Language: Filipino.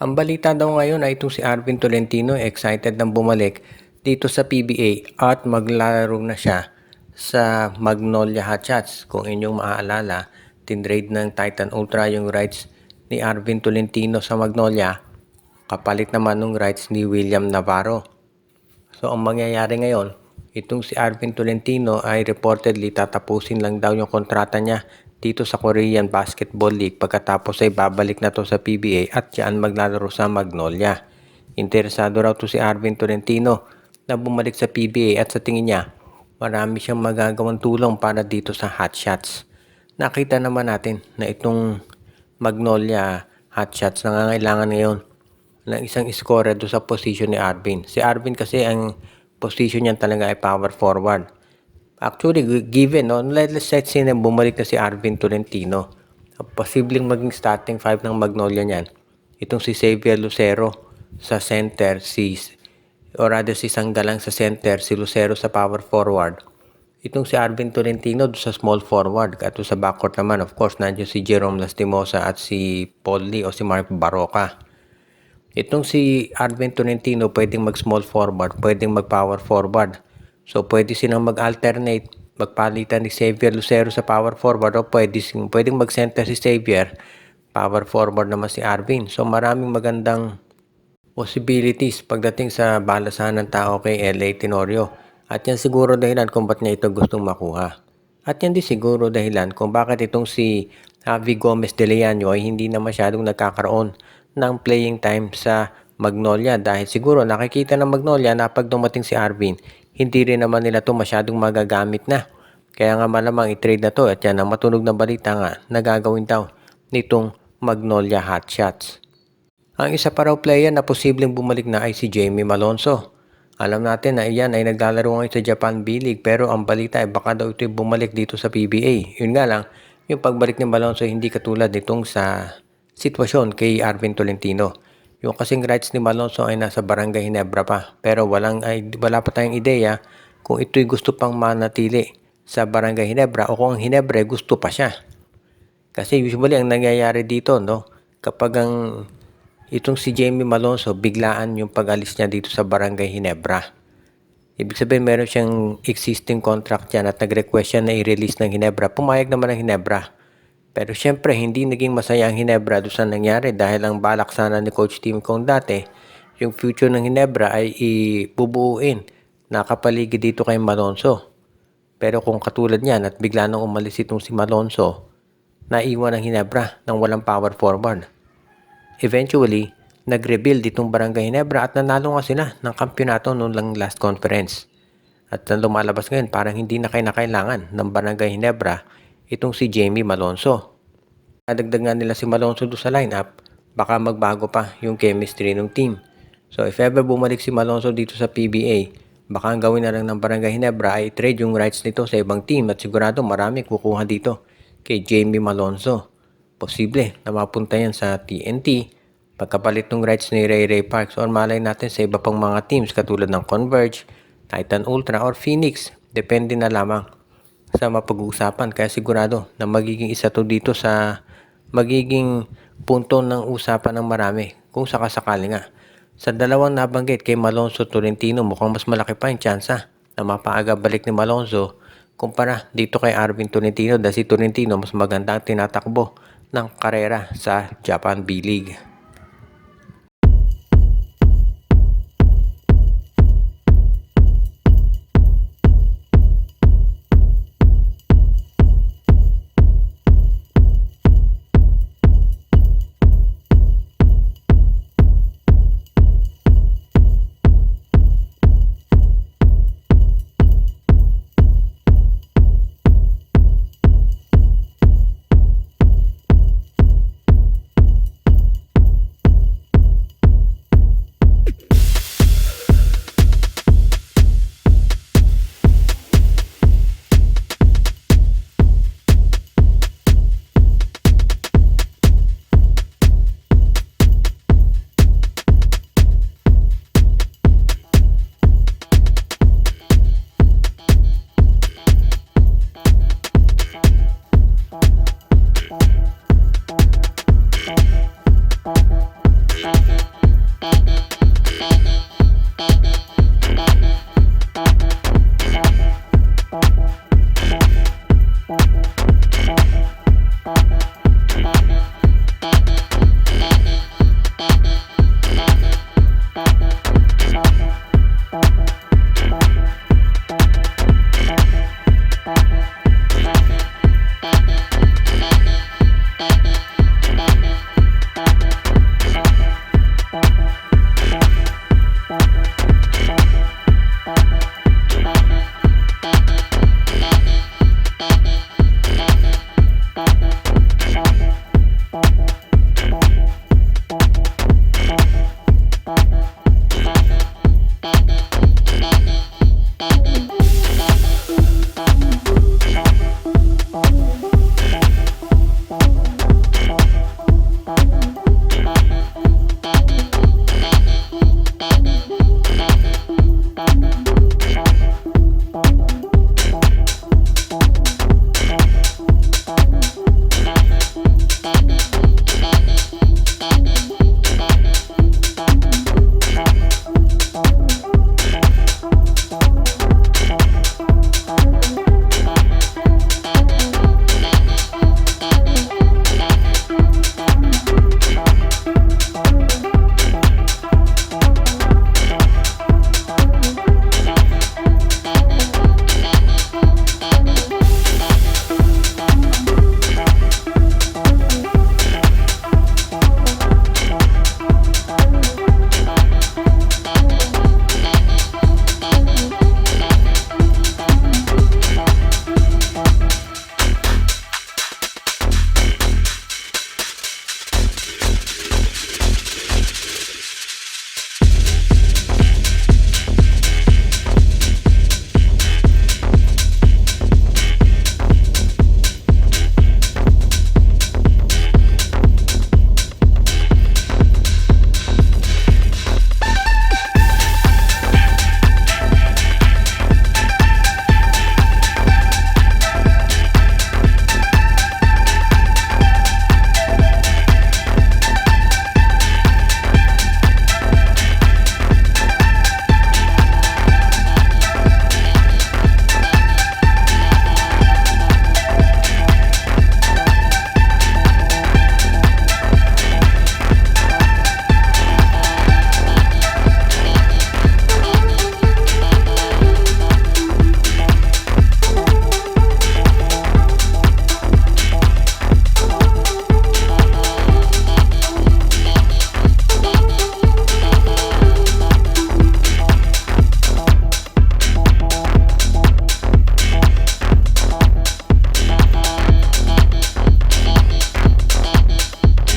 Ang balita daw ngayon ay itong si Arvin Tolentino excited nang bumalik dito sa PBA at maglalaro na siya sa Magnolia Hotshots. Kung inyong maaalala, tinrade ng Titan Ultra yung rights ni Arvin Tolentino sa Magnolia, kapalit naman ng rights ni William Navarro. So ang mangyayari ngayon, itong si Arvin Tolentino ay reportedly tatapusin lang daw yung kontrata niya dito sa Korean Basketball League pagkatapos ay babalik na to sa PBA at diyan maglalaro sa Magnolia. Interesado raw to si Arvin Tolentino na bumalik sa PBA at sa tingin niya marami siyang magagawang tulong para dito sa Hotshots. Nakita naman natin na itong Magnolia Hotshots nangangailangan ngayon ng isang scorer do sa position ni Arvin. Si Arvin kasi ang position niya talaga ay power forward. Actually, given, no, let's say bumalik na si Arvin Tolentino, posibleng maging starting 5 ng Magnolia niyan. Itong si Xavier Lucero sa center, si Sanggalang sa center, si Lucero sa power forward. Itong si Arvin Tolentino sa small forward. At sa backcourt naman, of course, nandiyo si Jerome Lastimosa at si Paul Lee o si Mark Baroka. Itong si Arvin Tolentino pwedeng mag-small forward, pwedeng mag-power forward. So, pwede silang mag-alternate, magpalitan ni Xavier Lucero sa power forward o pwedeng mag-center si Xavier, power forward naman si Arvin. So, maraming magandang possibilities pagdating sa balasahan ng tao kay LA Tenorio. At yan siguro dahilan kung ba't niya ito gustong makuha. At yan din siguro dahilan kung bakit itong si Javi Gomez de Leano ay hindi na masyadong nagkakaroon ng playing time sa Magnolia dahil siguro nakikita ng Magnolia na pag dumating si Arvin, hindi rin naman nila ito masyadong magagamit na. Kaya nga malamang i-trade na to at yan ang matunog na balita nga na gagawin daw nitong Magnolia Hotshots. Ang isa pa raw player na posibleng bumalik na ay si Jamie Malonzo. Alam natin na iyan ay naglalaro ngayon sa Japan B-League pero ang balita ay baka daw ito'y bumalik dito sa PBA. Yun nga lang, yung pagbalik ni Malonzo hindi katulad nitong sa sitwasyon kay Arvin Tolentino. Yung kasing rights ni Malonzo ay nasa Barangay Ginebra pa pero wala pa tayong ideya kung ito'y gusto pang manatili sa Barangay Ginebra o kung ang Ginebra gusto pa siya. Kasi usually ang nangyayari dito, no, kapag itong si Jamie Malonzo biglaan yung pag-alis niya dito sa Barangay Ginebra. Ibig sabihin meron siyang existing contract dyan at nag-request siya na i-release ng Ginebra. Pumayag naman ang Ginebra. Pero syempre, hindi naging masaya ang Ginebra doon sa nangyari dahil ang balak sana ni Coach Tim Cone dati, yung future ng Ginebra ay ibubuuin na kapaligid dito kay Malonzo. Pero kung katulad niyan at bigla nang umalis itong si Malonzo, naiwan ang Ginebra ng walang power forward. Eventually, nag-rebuild itong Barangay Ginebra at nanalo nga sila ng kampyonato noong lang last conference. At lumalabas ngayon parang hindi na kailangan ng Barangay Ginebra itong si Jamie Malonzo. Nadagdag nga nila si Malonzo doon sa lineup, baka magbago pa yung chemistry ng team. So if ever bumalik si Malonzo dito sa PBA, baka ang gawin na lang ng Barangay Ginebra ay trade yung rights nito sa ibang team at sigurado marami kukuha dito kay Jamie Malonzo. Posible na mapunta yan sa TNT, pagkapalit ng rights ni Ray Parks o malay natin sa iba pang mga teams katulad ng Converge, Titan Ultra or Phoenix. Depende na lamang sa mapag-uusapan kaya sigurado na magiging isa to dito sa magiging punto ng usapan ng marami kung sakasakali nga. Sa dalawang nabanggit kay Malonzo Tolentino mukhang mas malaki pa yung tsansa na mapaaga balik ni Malonzo kumpara dito kay Arvin Tolentino dahil si Tolentino mas magandang tinatakbo ng karera sa Japan B-League.